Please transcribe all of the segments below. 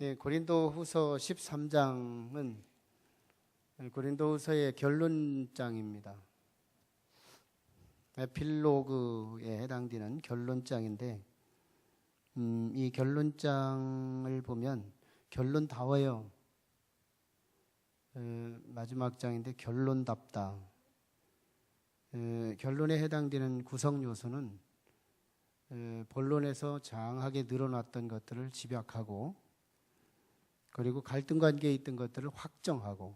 예, 고린도후서 13장은 고린도후서의 결론장입니다. 에필로그에 해당되는 결론장인데 이 결론장을 보면 결론다워요. 마지막 장인데 결론답다. 결론에 해당되는 구성 요소는 본론에서 장하게 늘어났던 것들을 집약하고, 그리고 갈등 관계에 있던 것들을 확정하고,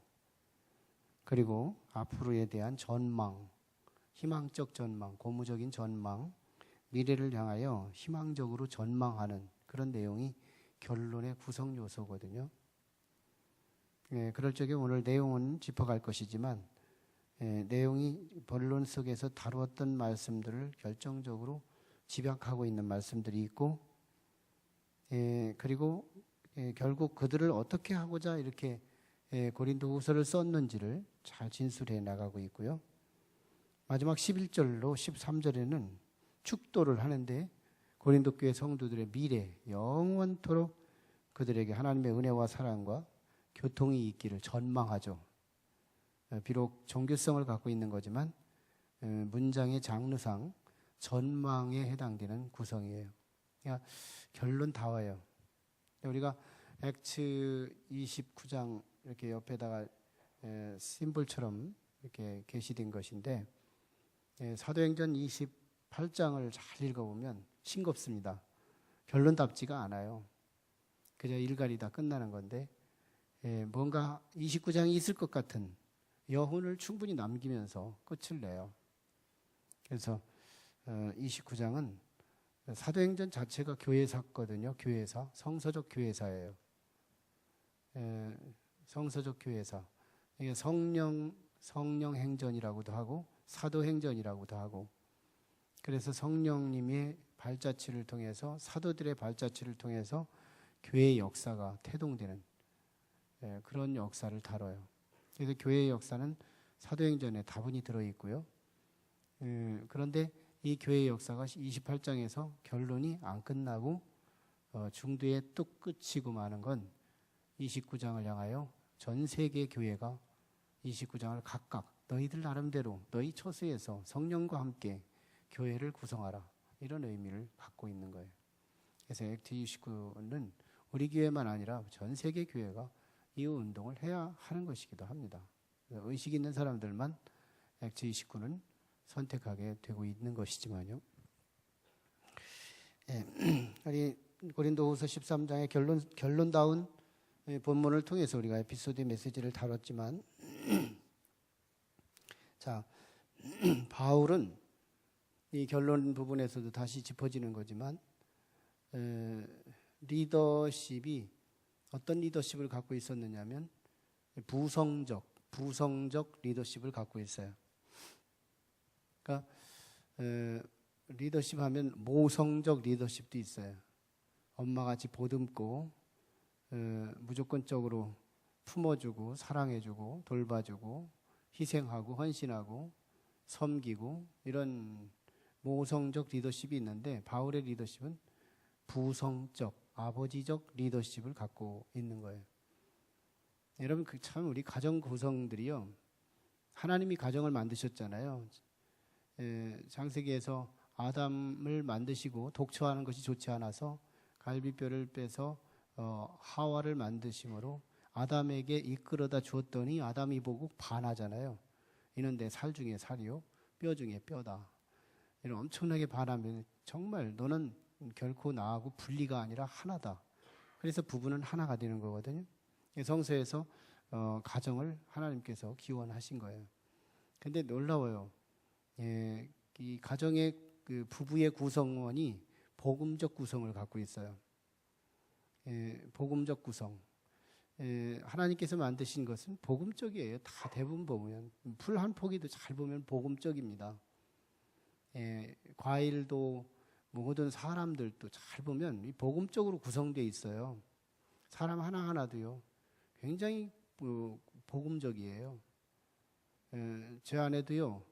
그리고 앞으로에 대한 전망, 희망적 전망, 고무적인 전망, 미래를 향하여 희망적으로 전망하는 그런 내용이 결론의 구성 요소거든요. 그럴 적에 오늘 내용은 짚어갈 것이지만, 내용이 본론 속에서 다루었던 말씀들을 결정적으로 집약하고 있는 말씀들이 있고, 그리고 결국 그들을 어떻게 하고자 이렇게 고린도후서를 썼는지를 잘 진술해 나가고 있고요. 마지막 11절로 13절에는 축도를 하는데 고린도 교회 성도들의 미래, 영원토록 그들에게 하나님의 은혜와 사랑과 교통이 있기를 전망하죠. 비록 정교성을 갖고 있는 거지만 문장의 장르상 전망에 해당되는 구성이에요. 그러니까 결론 다 와요. 우리가 액츠 29장 이렇게 옆에다가 심볼처럼 이렇게 게시된 것인데, 사도행전 28장을 잘 읽어보면 싱겁습니다. 결론답지가 않아요. 그저 일갈이 다 끝나는 건데, 뭔가 29장이 있을 것 같은 여운을 충분히 남기면서 끝을 내요. 그래서 29장은 사도행전 자체가 교회사거든요. 교회사, 성서적 교회사예요. 성서적 교회사. 이게 성령 행전이라고도 하고 사도행전이라고도 하고, 그래서 성령님의 발자취를 통해서, 사도들의 발자취를 통해서 교회의 역사가 태동되는 그런 역사를 다뤄요. 그래서 교회의 역사는 사도행전에 다분히 들어있고요. 그런데 이 교회의 역사가 28장에서 결론이 안 끝나고 중도에 뚝 끝이고 마는 건 29장을 향하여 전 세계 교회가 29장을 각각 너희들 나름대로 너희 처소에서 성령과 함께 교회를 구성하라, 이런 의미를 갖고 있는 거예요. 그래서 액트 29는 우리 교회만 아니라 전 세계 교회가 이 운동을 해야 하는 것이기도 합니다. 의식 있는 사람들만 액트 29는 선택하게 되고 있는 것이지만요. 우리 고린도후서 13장의 결론다운 본문을 통해서 우리가 에피소드 메시지를 다뤘지만, 자, 바울은 이 결론 부분에서도 다시 짚어지는 거지만, 리더십이 어떤 리더십을 갖고 있었느냐면 부성적 리더십을 갖고 있어요. 그러니까 리더십 하면 모성적 리더십도 있어요. 엄마같이 보듬고 무조건적으로 품어주고 사랑해주고 돌봐주고 희생하고 헌신하고 섬기고, 이런 모성적 리더십이 있는데, 바울의 리더십은 부성적, 아버지적 리더십을 갖고 있는 거예요. 여러분, 참 우리 가정 구성들이요, 하나님이 가정을 만드셨잖아요. 창세기에서 아담을 만드시고 독처하는 것이 좋지 않아서 갈비뼈를 빼서 하와를 만드심으로 아담에게 이끌어다 주었더니 아담이 보고 반하잖아요. 이는 내 살 중에 살이요 뼈 중에 뼈다. 이런 엄청나게 반하면 정말 너는 결코 나하고 분리가 아니라 하나다. 그래서 부부는 하나가 되는 거거든요. 성서에서 가정을 하나님께서 기원하신 거예요. 근데 놀라워요. 이 가정의 그 부부의 구성원이 복음적 구성을 갖고 있어요. 복음적 구성. 하나님께서 만드신 것은 복음적이에요. 다 대부분 보면 풀 한 포기도 잘 보면 복음적입니다. 과일도 모든 사람들도 잘 보면 이 복음적으로 구성되어 있어요. 사람 하나하나도요 굉장히 복음적이에요. 제 안에도요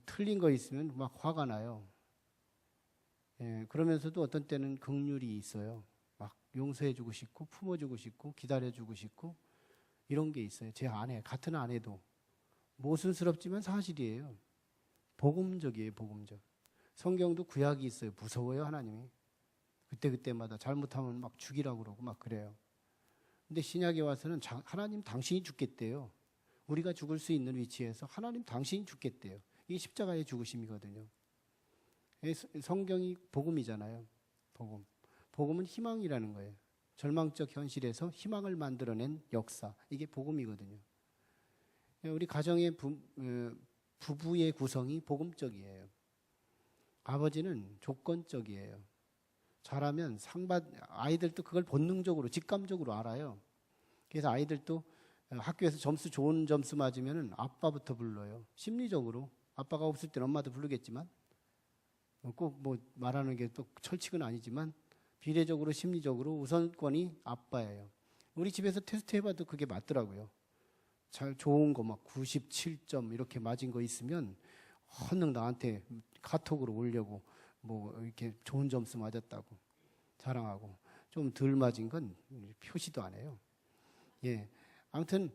틀린 거 있으면 막 화가 나요. 그러면서도 어떤 때는 긍휼이 있어요. 막 용서해주고 싶고 품어주고 싶고 기다려주고 싶고 이런 게 있어요. 제 아내, 같은 아내도 모순스럽지만 사실이에요. 복음적이에요. 복음적. 성경도 구약이 있어요. 무서워요. 하나님이. 그때마다 잘못하면 막 죽이라고 그러고 막 그래요. 근데 신약에 와서는 하나님 당신이 죽겠대요. 우리가 죽을 수 있는 위치에서 하나님 당신이 죽겠대요. 이게 십자가의 죽으심이거든요. 성경이 복음이잖아요. 복음. 복음은 희망이라는 거예요. 절망적 현실에서 희망을 만들어낸 역사. 이게 복음이거든요. 우리 가정의 부부의 구성이 복음적이에요. 아버지는 조건적이에요. 잘하면 아이들도 그걸 본능적으로 직감적으로 알아요. 그래서 아이들도 학교에서 좋은 점수 맞으면 아빠부터 불러요. 심리적으로. 아빠가 없을 땐 엄마도 부르겠지만 꼭 뭐 말하는 게 또 철칙은 아니지만 비례적으로 심리적으로 우선권이 아빠예요. 우리 집에서 테스트 해봐도 그게 맞더라고요. 잘 좋은 거 막 97점 이렇게 맞은 거 있으면 헌능 나한테 카톡으로 올려고 뭐 이렇게 좋은 점수 맞았다고 자랑하고, 좀 덜 맞은 건 표시도 안 해요. 예, 아무튼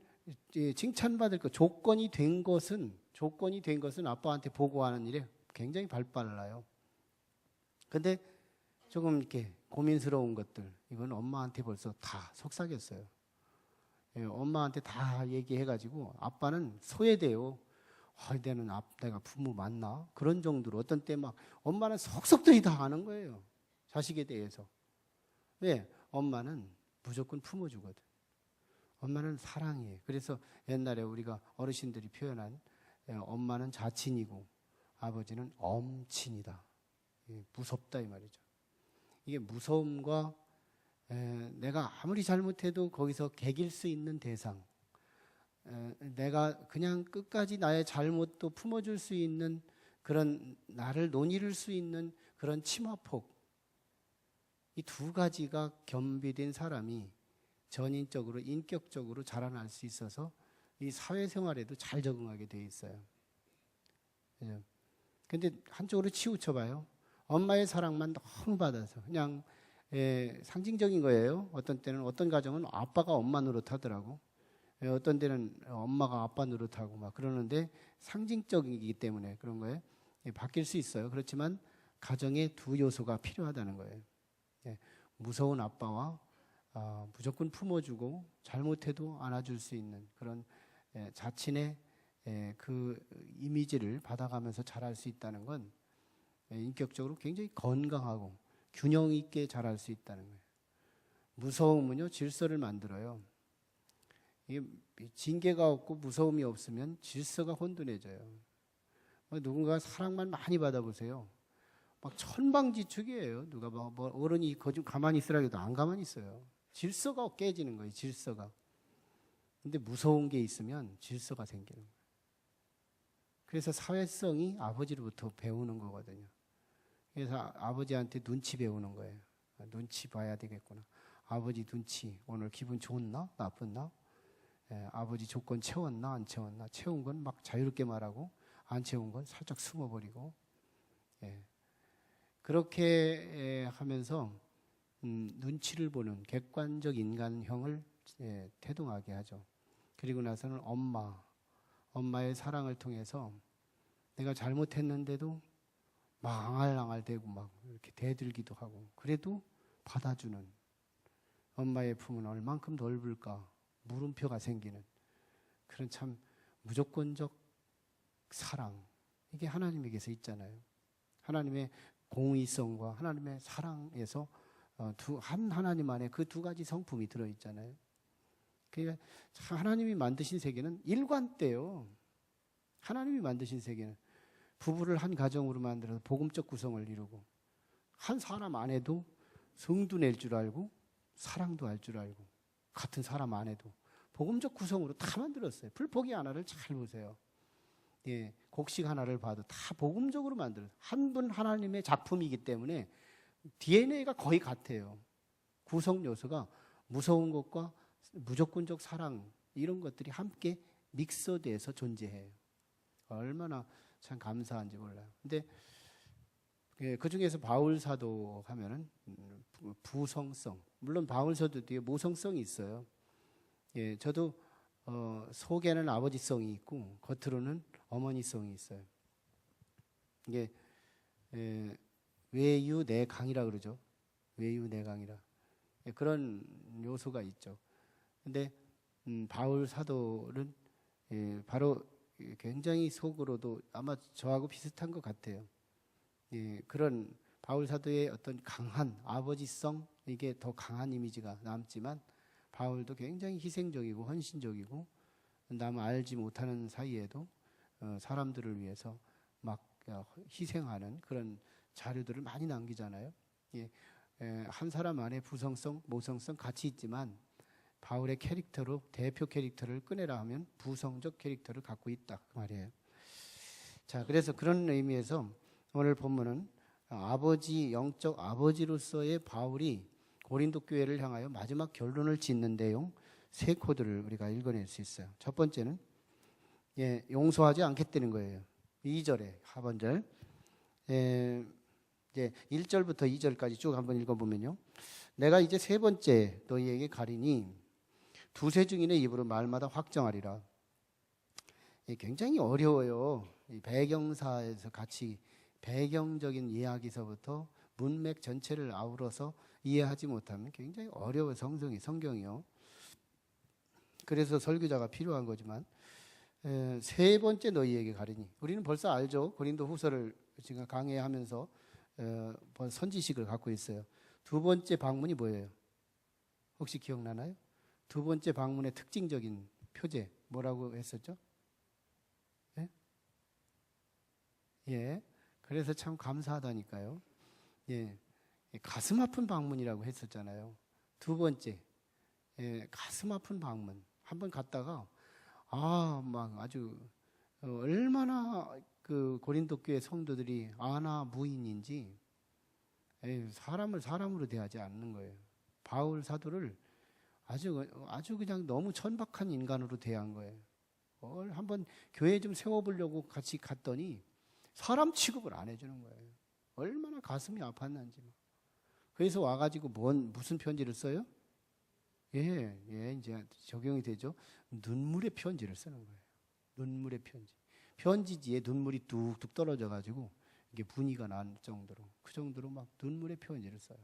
칭찬받을 거 조건이 된 것은 아빠한테 보고하는 일에 굉장히 발빨라요. 근데 조금 이렇게 고민스러운 것들, 이건 엄마한테 벌써 다 속삭였어요. 예, 엄마한테 다 얘기해가지고 아빠는 소외돼요. 내가 부모 맞나? 그런 정도로 어떤 때 막 엄마는 속속들이 다 아는 거예요. 자식에 대해서. 왜? 엄마는 무조건 품어주거든. 엄마는 사랑해. 그래서 옛날에 우리가 어르신들이 표현한 엄마는 자친이고 아버지는 엄친이다. 무섭다 이 말이죠. 이게 무서움과 내가 아무리 잘못해도 거기서 개길 수 있는 대상, 내가 그냥 끝까지 나의 잘못도 품어줄 수 있는 그런, 나를 논의를 수 있는 그런 치마폭, 이 두 가지가 겸비된 사람이 전인적으로 인격적으로 자라날 수 있어서 이 사회생활에도 잘 적응하게 돼 있어요. 근데 한쪽으로 치우쳐봐요. 엄마의 사랑만 너무 받아서 그냥 상징적인 거예요. 어떤 때는 어떤 가정은 아빠가 엄마 노릇하더라고. 어떤 때는 엄마가 아빠 노릇하고 막 그러는데 상징적이기 때문에 그런 거예요. 바뀔 수 있어요. 그렇지만 가정에 두 요소가 필요하다는 거예요. 무서운 아빠와 무조건 품어주고 잘못해도 안아줄 수 있는 그런 자신의 그 이미지를 받아가면서 자랄 수 있다는 건 인격적으로 굉장히 건강하고 균형 있게 자랄 수 있다는 거예요. 무서움은요, 질서를 만들어요. 이게 징계가 없고 무서움이 없으면 질서가 혼돈해져요. 누군가 사랑만 많이 받아보세요. 막 천방지축이에요. 누가 뭐 어른이 좀 가만히 있으라 해도 안 가만히 있어요. 질서가 깨지는 거예요. 질서가. 근데 무서운 게 있으면 질서가 생기는 거예요. 그래서 사회성이 아버지로부터 배우는 거거든요. 그래서 아버지한테 눈치 배우는 거예요. 눈치 봐야 되겠구나. 아버지 눈치, 오늘 기분 좋았나? 나빴나? 아버지 조건 채웠나? 안 채웠나? 채운 건 막 자유롭게 말하고 안 채운 건 살짝 숨어버리고. 그렇게 하면서 눈치를 보는 객관적 인간형을 태동하게 하죠. 그리고 나서는 엄마의 사랑을 통해서 내가 잘못했는데도 막 앙알앙알대고 막 이렇게 대들기도 하고, 그래도 받아주는 엄마의 품은 얼만큼 넓을까 물음표가 생기는 그런 참 무조건적 사랑, 이게 하나님에게서 있잖아요. 하나님의 공의성과 하나님의 사랑에서 한 하나님 안에 그 두 가지 성품이 들어있잖아요. 그러니까 하나님이 만드신 세계는 일관돼요. 하나님이 만드신 세계는 부부를 한 가정으로 만들어서 복음적 구성을 이루고, 한 사람 안에도 성도 낼 줄 알고 사랑도 할 줄 알고, 같은 사람 안에도 복음적 구성으로 다 만들었어요. 풀포기 하나를 잘 보세요. 곡식 하나를 봐도 다 복음적으로 만들어요. 한 분 하나님의 작품이기 때문에 DNA가 거의 같아요. 구성 요소가 무서운 것과 무조건적 사랑, 이런 것들이 함께 믹서돼서 존재해요. 얼마나 참 감사한지 몰라요. 근데 그 중에서 바울 사도 하면은 부성성, 물론 바울 사도 뒤에 모성성이 있어요. 예, 저도 속에는 아버지성이 있고 겉으로는 어머니성이 있어요. 이게 외유내강이라 그러죠. 외유내강이라. 예, 그런 요소가 있죠. 근데 바울 사도는 바로 굉장히 속으로도 아마 저하고 비슷한 것 같아요. 예, 그런 바울 사도의 어떤 강한 아버지성, 이게 더 강한 이미지가 남지만 바울도 굉장히 희생적이고 헌신적이고 남 알지 못하는 사이에도 사람들을 위해서 막 희생하는 그런 자료들을 많이 남기잖아요. 예, 한 사람 안에 부성성, 모성성 같이 있지만 바울의 캐릭터로 대표 캐릭터를 꺼내라 하면 부성적 캐릭터를 갖고 있다 그 말이에요. 자, 그래서 그런 의미에서 오늘 본문은 아버지, 영적 아버지로서의 바울이 고린도 교회를 향하여 마지막 결론을 짓는 내용 세 코드를 우리가 읽어낼 수 있어요. 첫 번째는 용서하지 않겠다는 거예요. 2절에 하반절 이제 1절부터 2절까지 쭉 한번 읽어보면요. 내가 이제 세 번째 너희에게 가리니 두세 증인의 입으로 말마다 확정하리라. 굉장히 어려워요. 이 배경사에서 같이 배경적인 이야기서부터 문맥 전체를 아우러서 이해하지 못하면 굉장히 어려워요. 성경이요. 그래서 설교자가 필요한 거지만 세 번째 너희에게 가리니 우리는 벌써 알죠. 고린도 후서를 지금 강해하면서 선지식을 갖고 있어요. 두 번째 방문이 뭐예요? 혹시 기억나나요? 두 번째 방문의 특징적인 표제 뭐라고 했었죠? 예? 예. 그래서 참 감사하다니까요. 예. 가슴 아픈 방문이라고 했었잖아요. 두 번째. 가슴 아픈 방문. 한번 갔다가 막 아주 얼마나 그 고린도 교회 성도들이 아나 무인인지 사람을 사람으로 대하지 않는 거예요. 바울 사도를 아주 그냥 너무 천박한 인간으로 대한 거예요. 한번 교회 좀 세워보려고 같이 갔더니 사람 취급을 안 해주는 거예요. 얼마나 가슴이 아팠는지. 그래서 와가지고 무슨 편지를 써요? 이제 적용이 되죠. 눈물의 편지를 쓰는 거예요. 눈물의 편지. 편지지에 눈물이 뚝뚝 떨어져가지고 이게 분위기가 날 정도로 그 정도로 막 눈물의 편지를 써요.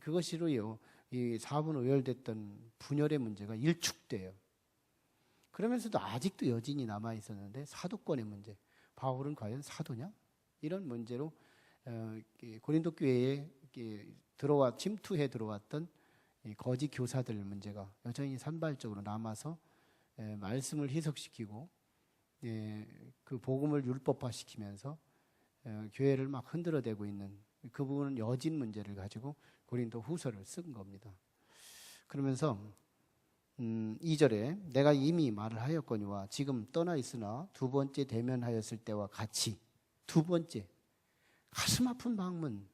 그것으로요 이 4분 오열됐던 분열의 문제가 일축돼요. 그러면서도 아직도 여진이 남아 있었는데 사도권의 문제. 바울은 과연 사도냐? 이런 문제로 고린도 교회에 침투해 들어왔던 거짓 교사들 문제가 여전히 산발적으로 남아서 말씀을 희석시키고 그 복음을 율법화시키면서 교회를 막 흔들어대고 있는 그 부분은 여진 문제를 가지고 고린도 후서를 쓴 겁니다. 그러면서 2절에 내가 이미 말을 하였거니와 지금 떠나 있으나 두 번째 대면하였을 때와 같이 두 번째 가슴 아픈 방문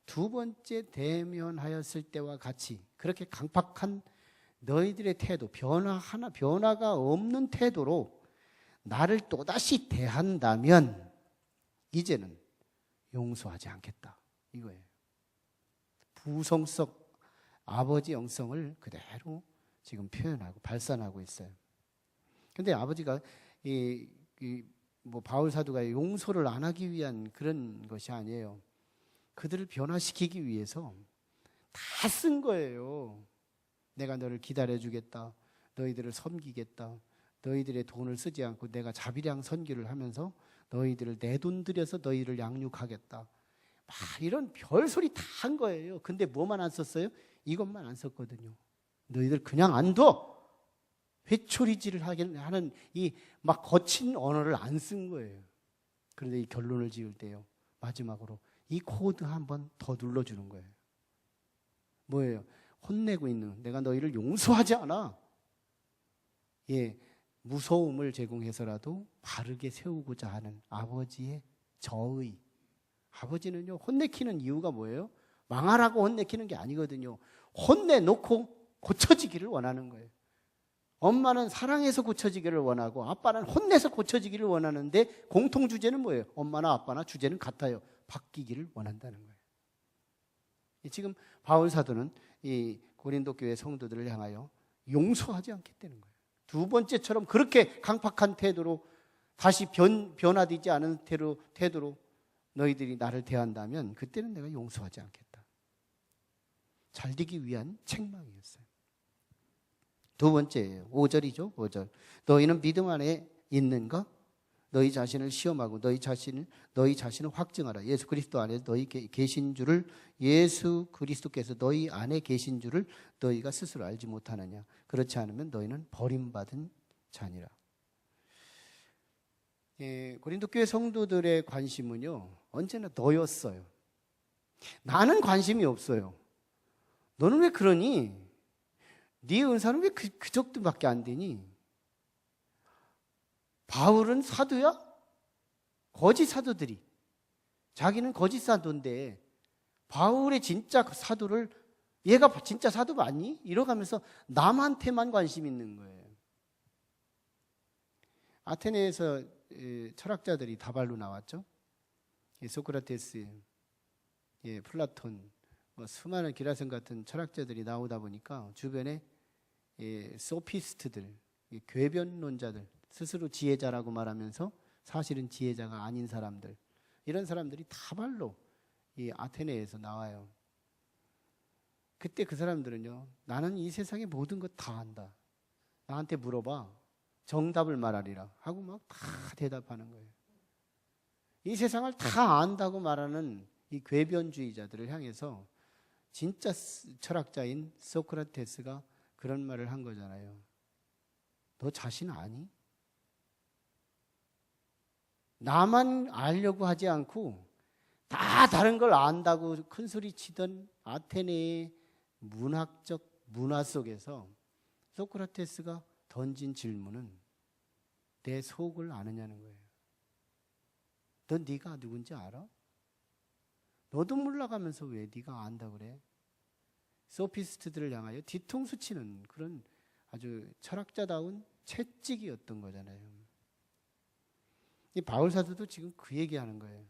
두 번째 대면하였을 때와 같이 그렇게 강팍한 너희들의 태도 변화가 없는 태도로 나를 또다시 대한다면 이제는 용서하지 않겠다 이거예요. 부성적 아버지 영성을 그대로 지금 표현하고 발산하고 있어요. 근데 아버지가 바울 사도가 용서를 안 하기 위한 그런 것이 아니에요. 그들을 변화시키기 위해서 다 쓴 거예요. 내가 너를 기다려주겠다. 너희들을 섬기겠다. 너희들의 돈을 쓰지 않고 내가 자비량 선교를 하면서 너희들을 내 돈 들여서 너희를 양육하겠다. 막 이런 별소리 다 한 거예요. 근데 뭐만 안 썼어요? 이것만 안 썼거든요. 너희들 그냥 안 둬. 회초리질을 하는 이 막 거친 언어를 안 쓴 거예요. 그런데 이 결론을 지을 때요. 마지막으로 이 코드 한번 더 눌러주는 거예요. 뭐예요? 혼내고 있는 내가 너희를 용서하지 않아. 무서움을 제공해서라도 바르게 세우고자 하는 아버지의 저의. 아버지는요 혼내키는 이유가 뭐예요? 망하라고 혼내키는 게 아니거든요. 혼내놓고 고쳐지기를 원하는 거예요. 엄마는 사랑해서 고쳐지기를 원하고 아빠는 혼내서 고쳐지기를 원하는데 공통주제는 뭐예요? 엄마나 아빠나 주제는 같아요. 바뀌기를 원한다는 거예요. 지금 바울 사도는 이 고린도 교회 성도들을 향하여 용서하지 않겠다는 거예요. 두 번째처럼 그렇게 강팍한 태도로 다시 변화되지 않은 태도로 너희들이 나를 대한다면 그때는 내가 용서하지 않겠다. 잘 되기 위한 책망이었어요. 두 번째예요. 5절이죠. 5절. 너희는 믿음 안에 있는가? 너희 자신을 시험하고 너희 자신을 확증하라. 예수 그리스도 안에 너희 계신 줄을, 예수 그리스도께서 너희 안에 계신 줄을 너희가 스스로 알지 못하느냐. 그렇지 않으면 너희는 버림받은 자니라. 고린도 교회 성도들의 관심은요, 언제나 너였어요. 나는 관심이 없어요. 너는 왜 그러니? 네 은사는 왜 그 정도밖에 안 되니? 바울은 사도야? 거짓 사도들이. 자기는 거짓 사도인데 바울의 진짜 사도를, 얘가 진짜 사도 맞니? 이러가면서 남한테만 관심 있는 거예요. 아테네에서 철학자들이 다발로 나왔죠. 소크라테스, 플라톤, 수많은 기라성 같은 철학자들이 나오다 보니까 주변에 소피스트들, 궤변론자들, 스스로 지혜자라고 말하면서 사실은 지혜자가 아닌 사람들, 이런 사람들이 다발로 이 아테네에서 나와요. 그때 그 사람들은요, 나는 이 세상의 모든 것 다 안다. 나한테 물어봐. 정답을 말하리라 하고 막 다 대답하는 거예요. 이 세상을 다 안다고 말하는 이 궤변주의자들을 향해서 진짜 철학자인 소크라테스가 그런 말을 한 거잖아요. 너 자신 아니? 나만 알려고 하지 않고 다 다른 걸 안다고 큰소리 치던 아테네의 문학적 문화 속에서 소크라테스가 던진 질문은 내 속을 아느냐는 거예요. 너 네가 누군지 알아? 너도 몰라가면서 왜 네가 안다 그래? 소피스트들을 향하여 뒤통수 치는 그런 아주 철학자다운 채찍이었던 거잖아요. 이 바울 사도도 지금 그 얘기하는 거예요.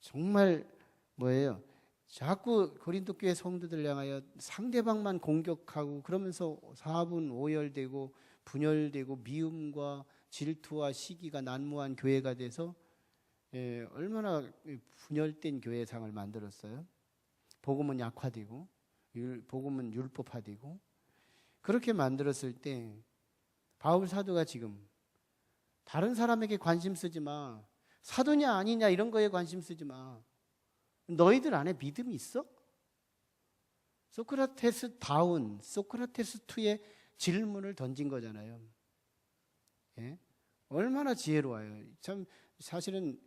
정말 뭐예요? 자꾸 고린도 교회 성도들 향하여 상대방만 공격하고 그러면서 사분 오열되고 분열되고 미움과 질투와 시기가 난무한 교회가 돼서 얼마나 분열된 교회상을 만들었어요. 복음은 약화되고 복음은 율법화되고 그렇게 만들었을 때 바울 사도가 지금 다른 사람에게 관심 쓰지 마. 사도냐 아니냐 이런 거에 관심 쓰지 마. 너희들 안에 믿음이 있어? 소크라테스 다운, 소크라테스 투의 질문을 던진 거잖아요. 얼마나 지혜로워요. 참 사실은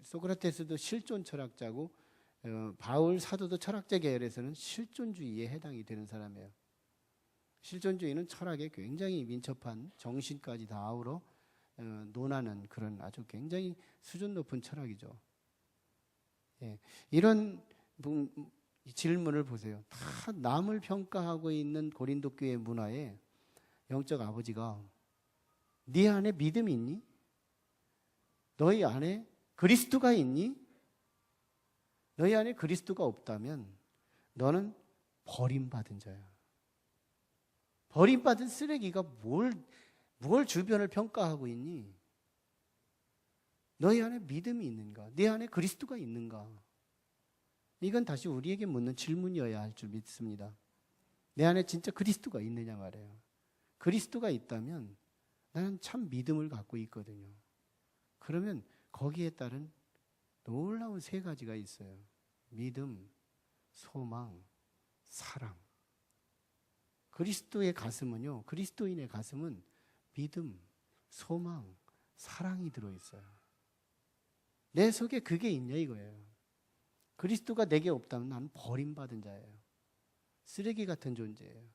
소크라테스도 실존 철학자고 바울 사도도 철학자 계열에서는 실존주의에 해당이 되는 사람이에요. 실존주의는 철학에 굉장히 민첩한 정신까지 다 아우러 논하는 그런 아주 굉장히 수준 높은 철학이죠. 이런 질문을 보세요. 다 남을 평가하고 있는 고린도 교회 문화에 영적 아버지가 네 안에 믿음이 있니? 너희 안에 그리스도가 있니? 너희 안에 그리스도가 없다면 너는 버림받은 자야. 버림받은 쓰레기가 뭘 주변을 평가하고 있니? 너희 안에 믿음이 있는가? 네 안에 그리스도가 있는가? 이건 다시 우리에게 묻는 질문이어야 할 줄 믿습니다. 내 안에 진짜 그리스도가 있느냐 말이에요. 그리스도가 있다면 나는 참 믿음을 갖고 있거든요. 그러면 거기에 따른 놀라운 세 가지가 있어요. 믿음, 소망, 사랑. 그리스도의 가슴은요, 그리스도인의 가슴은 믿음, 소망, 사랑이 들어있어요. 내 속에 그게 있냐 이거예요. 그리스도가 내게 없다면 나는 버림받은 자예요. 쓰레기 같은 존재예요.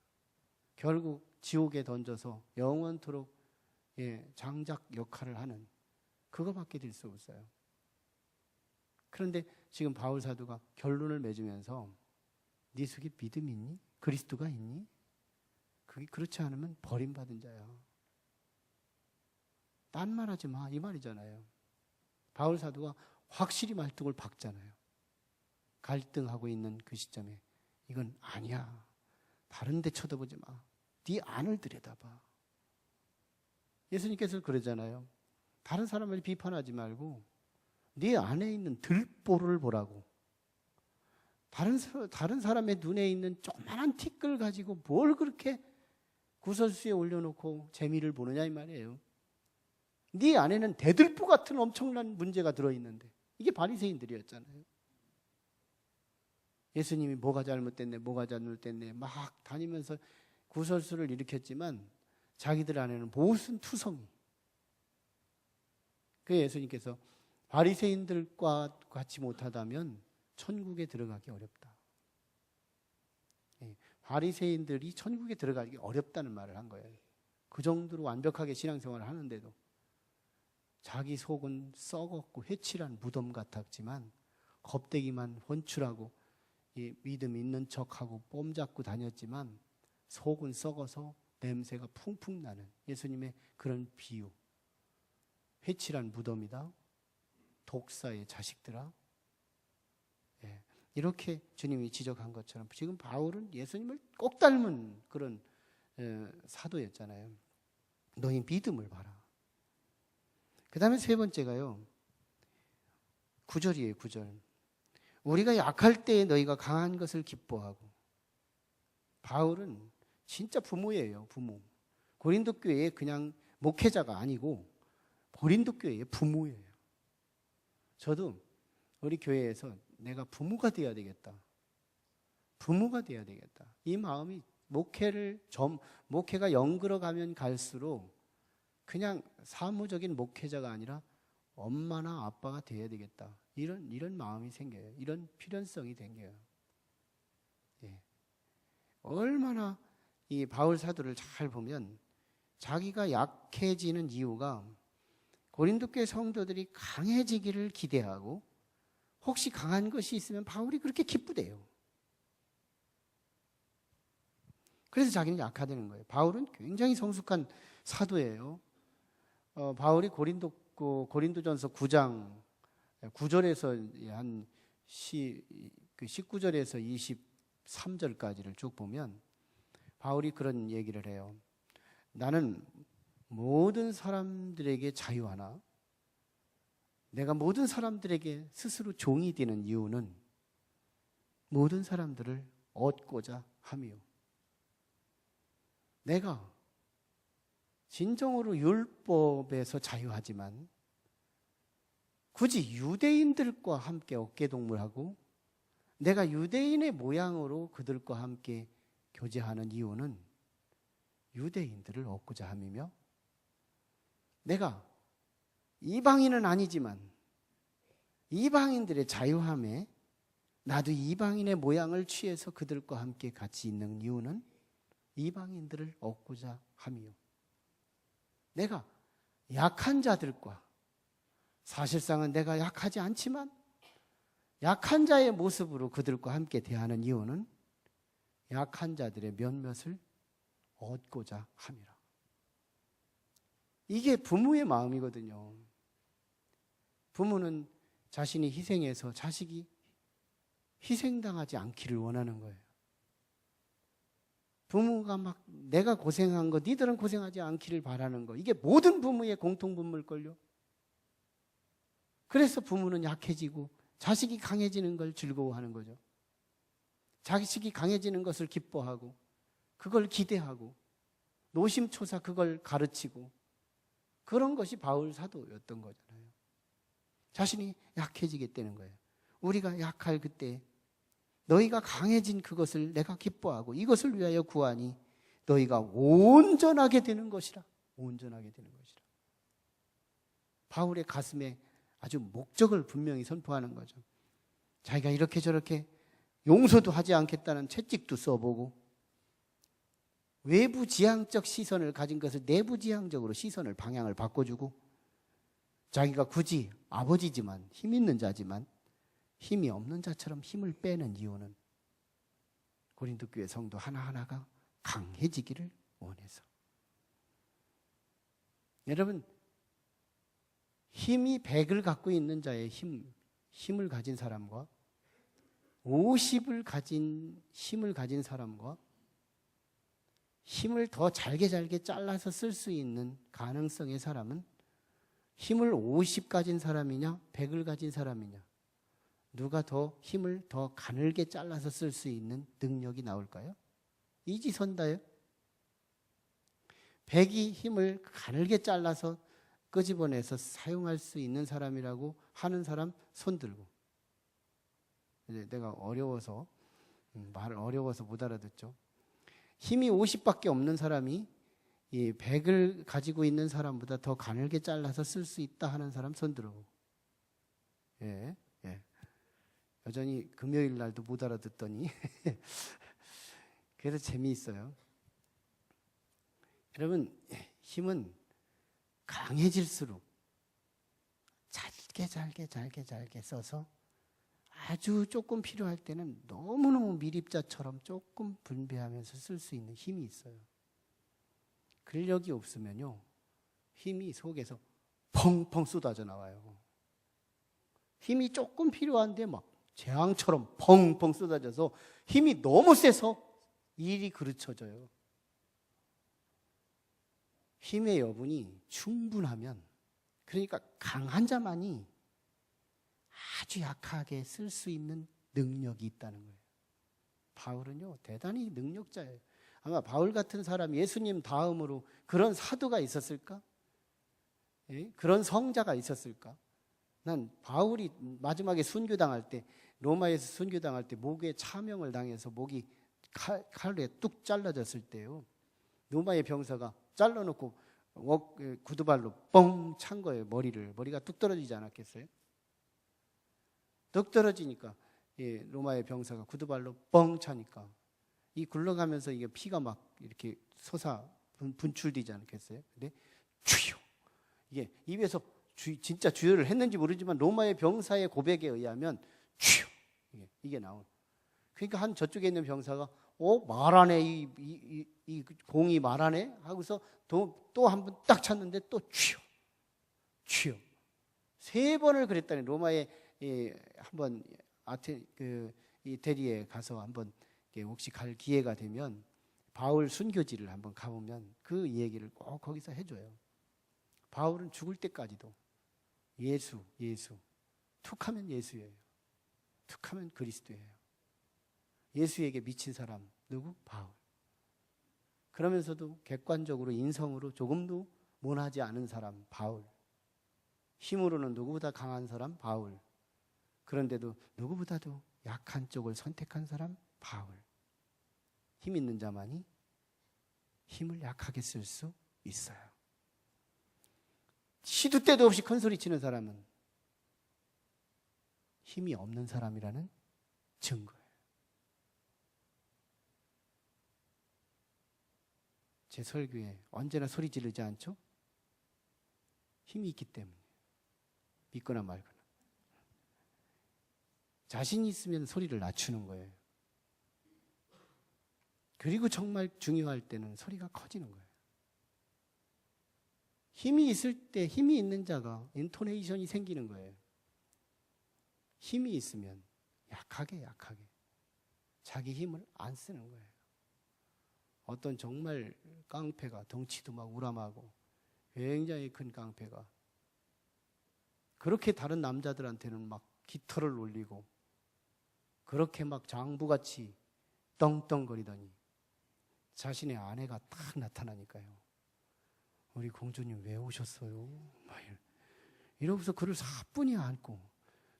결국 지옥에 던져서 영원토록 장작 역할을 하는 그거밖에 될 수 없어요. 그런데 지금 바울 사도가 결론을 맺으면서 네 속에 믿음이 있니? 그리스도가 있니? 그게 그렇지 않으면 버림받은 자야. 딴 말 하지 마 이 말이잖아요. 바울 사도가 확실히 말뚝을 박잖아요. 갈등하고 있는 그 시점에 이건 아니야. 다른 데 쳐다보지 마. 네 안을 들여다봐. 예수님께서 그러잖아요. 다른 사람을 비판하지 말고 네 안에 있는 들보를 보라고. 다른 사람의 눈에 있는 조그만한 티끌 가지고 뭘 그렇게 구설수에 올려놓고 재미를 보느냐 이 말이에요. 네 안에는 대들보 같은 엄청난 문제가 들어있는데 이게 바리새인들이었잖아요. 예수님이 뭐가 잘못됐네 뭐가 잘못됐네 막 다니면서 구설수를 일으켰지만 자기들 안에는 무슨 투성이. 그 예수님께서 바리새인들과 같이 못하다면 천국에 들어가기 어렵다. 바리새인들이 천국에 들어가기 어렵다는 말을 한 거예요. 그 정도로 완벽하게 신앙생활을 하는데도 자기 속은 썩었고 회칠한 무덤 같았지만 겁대기만 훤출하고 믿음 있는 척하고 뽐잡고 다녔지만 속은 썩어서 냄새가 풍풍 나는 예수님의 그런 비유. 회칠한 무덤이다. 독사의 자식들아. 이렇게 주님이 지적한 것처럼 지금 바울은 예수님을 꼭 닮은 그런 사도였잖아요. 너희 믿음을 봐라. 그 다음에 세 번째가요. 9절이에요. 9절. 우리가 약할 때에 너희가 강한 것을 기뻐하고. 바울은 진짜 부모예요. 부모. 고린도 교회의 그냥 목회자가 아니고 고린도 교회의 부모예요. 저도 우리 교회에서 내가 부모가 되어야 되겠다. 부모가 되어야 되겠다. 이 마음이 목회가 연그러 가면 갈수록 그냥 사무적인 목회자가 아니라 엄마나 아빠가 되어야 되겠다. 이런 마음이 생겨요. 이런 필연성이 생겨요. 얼마나 이 바울 사도를 잘 보면 자기가 약해지는 이유가 고린도 교회 성도들이 강해지기를 기대하고 혹시 강한 것이 있으면 바울이 그렇게 기쁘대요. 그래서 자기는 약하다는 거예요. 바울은 굉장히 성숙한 사도예요. 바울이 고린도전서 9장 9절에서 한 19절에서 23절까지를 쭉 보면 바울이 그런 얘기를 해요. 나는 모든 사람들에게 자유하나 내가 모든 사람들에게 스스로 종이 되는 이유는 모든 사람들을 얻고자 함이요. 내가 진정으로 율법에서 자유하지만 굳이 유대인들과 함께 어깨동무하고 내가 유대인의 모양으로 그들과 함께 교제하는 이유는 유대인들을 얻고자 함이며 내가 이방인은 아니지만 이방인들의 자유함에 나도 이방인의 모양을 취해서 그들과 함께 같이 있는 이유는 이방인들을 얻고자 함이요. 내가 약한 자들과 사실상은 내가 약하지 않지만 약한 자의 모습으로 그들과 함께 대하는 이유는 약한 자들의 몇몇을 얻고자 함이라. 이게 부모의 마음이거든요. 부모는 자신이 희생해서 자식이 희생당하지 않기를 원하는 거예요. 부모가 막 내가 고생한 거 니들은 고생하지 않기를 바라는 거 이게 모든 부모의 공통분모일걸요. 그래서 부모는 약해지고 자식이 강해지는 걸 즐거워하는 거죠. 자식이 강해지는 것을 기뻐하고 그걸 기대하고 노심초사 그걸 가르치고 그런 것이 바울 사도였던 거잖아요. 자신이 약해지겠다는 거예요. 우리가 약할 그때 너희가 강해진 그것을 내가 기뻐하고 이것을 위하여 구하니 너희가 온전하게 되는 것이라. 온전하게 되는 것이라. 바울의 가슴에 아주 목적을 분명히 선포하는 거죠. 자기가 이렇게 저렇게 용서도 하지 않겠다는 채찍도 써보고 외부 지향적 시선을 가진 것을 내부 지향적으로 시선을 방향을 바꿔주고 자기가 굳이 아버지지만 힘 있는 자지만 힘이 없는 자처럼 힘을 빼는 이유는 고린도 교회 성도 하나하나가 강해지기를 원해서. 여러분 힘이 100을 갖고 있는 자의 힘을 가진 사람과 50을 가진 힘을 가진 사람과 힘을 더 잘게 잘라서 쓸 수 있는 가능성의 사람은 힘을 50 가진 사람이냐 100을 가진 사람이냐, 누가 더 힘을 더 가늘게 잘라서 쓸 수 있는 능력이 나올까요? 이지선다요. 100이 힘을 가늘게 잘라서 끄집어내서 사용할 수 있는 사람이라고 하는 사람 손 들고. 이제 내가 말을 어려워서 못 알아듣죠. 힘이 50밖에 없는 사람이 이 100을 가지고 있는 사람보다 더 가늘게 잘라서 쓸 수 있다 하는 사람 손 들고. 예. 여전히 금요일 날도 못 알아듣더니 그래서 재미있어요. 여러분, 힘은 강해질수록 잘게 써서 아주 조금 필요할 때는 너무너무 미립자처럼 조금 분배하면서 쓸 수 있는 힘이 있어요. 근력이 없으면요, 힘이 속에서 펑펑 쏟아져 나와요. 힘이 조금 필요한데 막 재앙처럼 펑펑 쏟아져서 힘이 너무 세서 일이 그르쳐져요. 힘의 여분이 충분하면, 그러니까 강한 자만이 아주 약하게 쓸 수 있는 능력이 있다는 거예요. 바울은요, 대단히 능력자예요. 아마 바울 같은 사람, 예수님 다음으로 그런 사도가 있었을까? 예? 그런 성자가 있었을까? 난 바울이 마지막에 순교당할 때, 로마에서 순교당할 때 목에 차명을 당해서 목이 칼에 뚝 잘라졌을 때요, 로마의 병사가 잘라놓고 구두발로 뻥 찬 거예요. 머리가 뚝 떨어지지 않았겠어요? 뚝 떨어지니까 로마의 병사가 구두발로 뻥 차니까 이 굴러가면서 이게 피가 막 이렇게 분출되지 않겠어요? 근데 주여, 이게 입에서 진짜 주여를 했는지 모르지만 로마의 병사의 고백에 의하면 주여, 이게 나온. 그러니까 한 저쪽에 있는 병사가 말하네, 이 공이 말하네 하고서 또 한 번 딱 찼는데 또 주여 3번을 그랬다니. 로마에 한번 이태리에 가서 한번 혹시 갈 기회가 되면 바울 순교지를 한번 가보면 그 얘기를 꼭 거기서 해줘요. 바울은 죽을 때까지도 예수 툭하면 예수예요. 툭하면 그리스도예요. 예수에게 미친 사람 누구? 바울. 그러면서도 객관적으로 인성으로 조금도 모나지 않은 사람 바울. 힘으로는 누구보다 강한 사람 바울. 그런데도 누구보다도 약한 쪽을 선택한 사람 바울. 힘 있는 자만이 힘을 약하게 쓸 수 있어요. 시도 때도 없이 큰 소리 치는 사람은 힘이 없는 사람이라는 증거예요. 제 설교에 언제나 소리 지르지 않죠? 힘이 있기 때문에. 믿거나 말거나. 자신이 있으면 소리를 낮추는 거예요. 그리고 정말 중요할 때는 소리가 커지는 거예요. 힘이 있을 때 힘이 있는 자가 인토네이션이 생기는 거예요. 힘이 있으면 약하게 자기 힘을 안 쓰는 거예요. 어떤 정말 깡패가 덩치도 막 우람하고 굉장히 큰 깡패가 그렇게 다른 남자들한테는 막 깃털을 올리고 그렇게 막 장부같이 떵떵거리더니 자신의 아내가 딱 나타나니까요, 우리 공주님 왜 오셨어요? 막 이러고서 그를 사뿐히 안고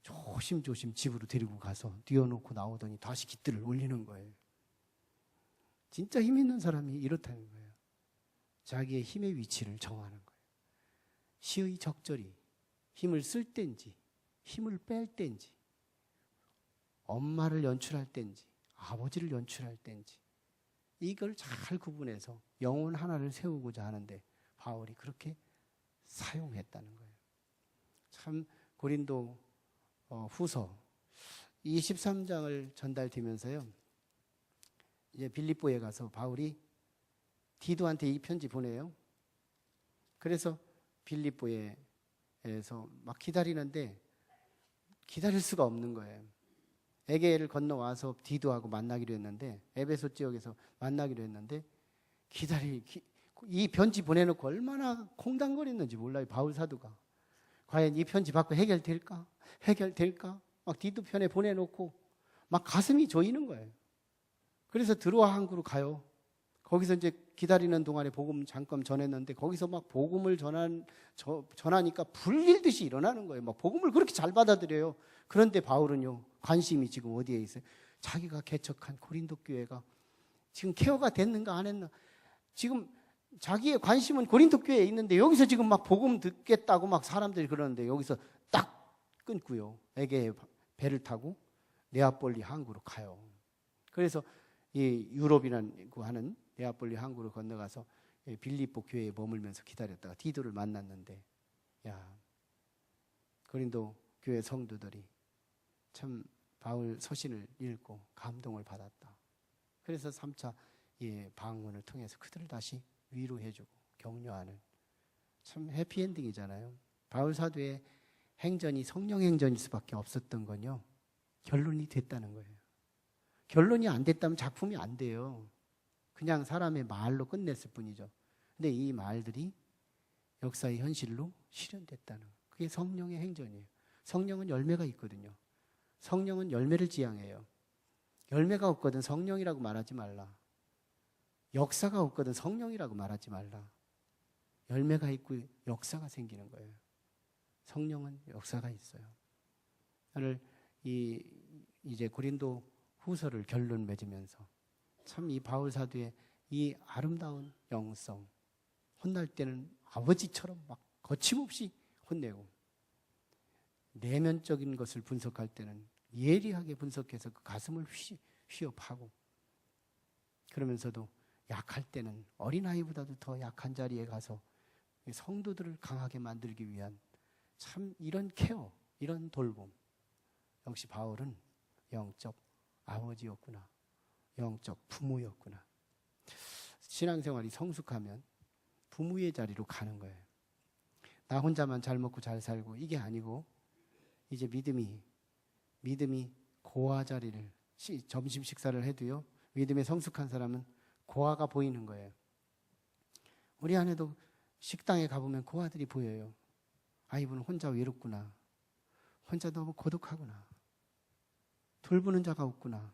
조심조심 집으로 데리고 가서 띄워놓고 나오더니 다시 깃들을 올리는 거예요. 진짜 힘 있는 사람이 이렇다는 거예요. 자기의 힘의 위치를 정하는 거예요. 시의 적절히 힘을 쓸 때인지 힘을 뺄 때인지, 엄마를 연출할 때인지 아버지를 연출할 때인지, 이걸 잘 구분해서 영혼 하나를 세우고자 하는데 바울이 그렇게 사용했다는 거예요. 참 고린도 후서 23장을 전달되면서요, 이제 빌립보에 가서 바울이 디도한테 이 편지 보내요. 그래서 빌립보에 막 기다리는데 기다릴 수가 없는 거예요. 에게를 건너와서 디도하고 만나기로 했는데, 에베소 지역에서 만나기로 했는데, 이 편지 보내놓고 얼마나 콩당거렸는지 몰라요, 바울 사도가. 과연 이 편지 받고 해결될까? 막 디도 편에 보내놓고 막 가슴이 조이는 거예요. 그래서 드로아 항구로 가요. 거기서 이제 기다리는 동안에 복음 잠깐 전했는데, 거기서 막 복음을 전하니까 불릴 듯이 일어나는 거예요. 막 복음을 그렇게 잘 받아들여요. 그런데 바울은요, 관심이 지금 어디에 있어요? 자기가 개척한 고린도 교회가 지금 케어가 됐는가 안 했나? 지금 자기의 관심은 고린도 교회에 있는데, 여기서 지금 막 복음 듣겠다고 막 사람들이 그러는데, 여기서 딱 끊고요, 에게의 배를 타고 네아폴리 항구로 가요. 그래서 이 유럽이라고 하는 네아폴리 항구로 건너가서 빌립보 교회에 머물면서 기다렸다가 디도를 만났는데, 야, 고린도 교회 성도들이 참 바울 서신을 읽고 감동을 받았다. 그래서 3차 방문을 통해서 그들을 다시 위로해주고 격려하는 참 해피엔딩이잖아요. 바울 사도의 행전이 성령 행전일 수밖에 없었던 건요, 결론이 됐다는 거예요. 결론이 안 됐다면 작품이 안 돼요. 그냥 사람의 말로 끝냈을 뿐이죠. 근데 이 말들이 역사의 현실로 실현됐다는 거예요. 그게 성령의 행전이에요. 성령은 열매가 있거든요. 성령은 열매를 지향해요. 열매가 없거든 성령이라고 말하지 말라. 역사가 없거든 성령이라고 말하지 말라. 열매가 있고 역사가 생기는 거예요. 성령은 역사가 있어요. 오늘 이제 고린도 후서를 결론 맺으면서 참 이 바울 사도의 이 아름다운 영성, 혼날 때는 아버지처럼 막 거침없이 혼내고, 내면적인 것을 분석할 때는 예리하게 분석해서 그 가슴을 휘어파고, 그러면서도 약할 때는 어린아이보다도 더 약한 자리에 가서 성도들을 강하게 만들기 위한 참 이런 케어, 이런 돌봄. 역시 바울은 영적 아버지였구나. 영적 부모였구나. 신앙생활이 성숙하면 부모의 자리로 가는 거예요. 나 혼자만 잘 먹고 잘 살고 이게 아니고, 이제 믿음이 고아 자리를, 점심 식사를 해도요, 믿음에 성숙한 사람은 고아가 보이는 거예요. 우리 안에도 식당에 가보면 고아들이 보여요. 아, 이분은 혼자 외롭구나. 혼자 너무 고독하구나. 돌보는 자가 없구나.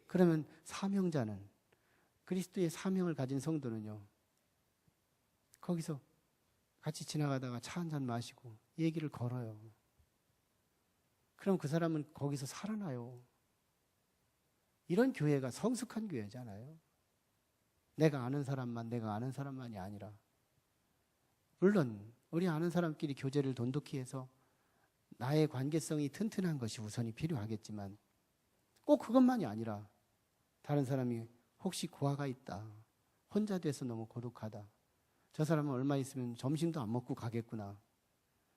그러면 사명자는, 그리스도의 사명을 가진 성도는요, 거기서 같이 지나가다가 차 한잔 마시고 얘기를 걸어요. 그럼 그 사람은 거기서 살아나요. 이런 교회가 성숙한 교회잖아요. 내가 아는 사람만이 아니라, 물론 우리 아는 사람끼리 교제를 돈독히 해서 나의 관계성이 튼튼한 것이 우선이 필요하겠지만, 꼭 그것만이 아니라 다른 사람이 혹시 고아가 있다, 혼자 돼서 너무 고독하다, 저 사람은 얼마 있으면 점심도 안 먹고 가겠구나,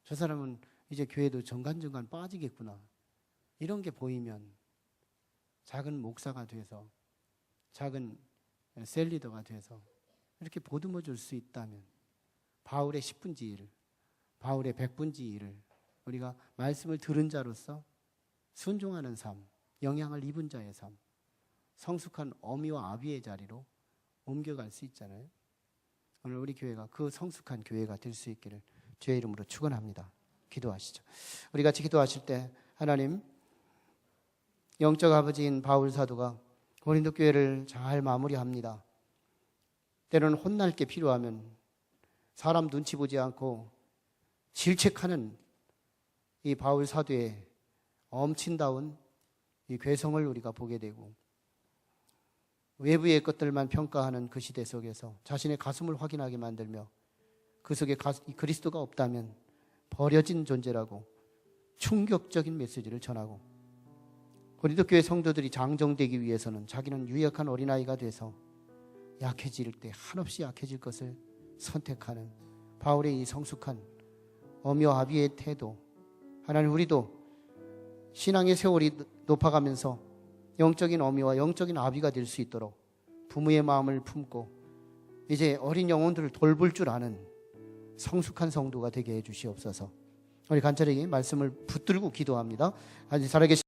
저 사람은 이제 교회도 정간정간 빠지겠구나, 이런 게 보이면 작은 목사가 돼서, 작은 셀리더가 돼서 이렇게 보듬어 줄 수 있다면, 바울의 10분지 1, 바울의 100분지 1을 우리가 말씀을 들은 자로서 순종하는 삶, 영향을 입은 자의 삶, 성숙한 어미와 아비의 자리로 옮겨갈 수 있잖아요. 오늘 우리 교회가 그 성숙한 교회가 될 수 있기를 주의 이름으로 축원합니다. 기도하시죠. 우리 같이 기도하실 때, 하나님, 영적 아버지인 바울 사도가 고린도 교회를 잘 마무리합니다. 때로는 혼날 게 필요하면 사람 눈치 보지 않고 질책하는 이 바울 사도의 엄친다운 이 괴성을 우리가 보게 되고, 외부의 것들만 평가하는 그 시대 속에서 자신의 가슴을 확인하게 만들며, 그 속에 그리스도가 없다면 버려진 존재라고 충격적인 메시지를 전하고, 고린도 교회 성도들이 장정되기 위해서는 자기는 유약한 어린아이가 돼서 약해질 때 한없이 약해질 것을 선택하는 바울의 이 성숙한 어미와 아비의 태도, 하나님, 우리도 신앙의 세월이 높아가면서 영적인 어미와 영적인 아비가 될 수 있도록 부모의 마음을 품고 이제 어린 영혼들을 돌볼 줄 아는 성숙한 성도가 되게 해 주시옵소서. 우리 간절히 말씀을 붙들고 기도합니다. 아직 살아계신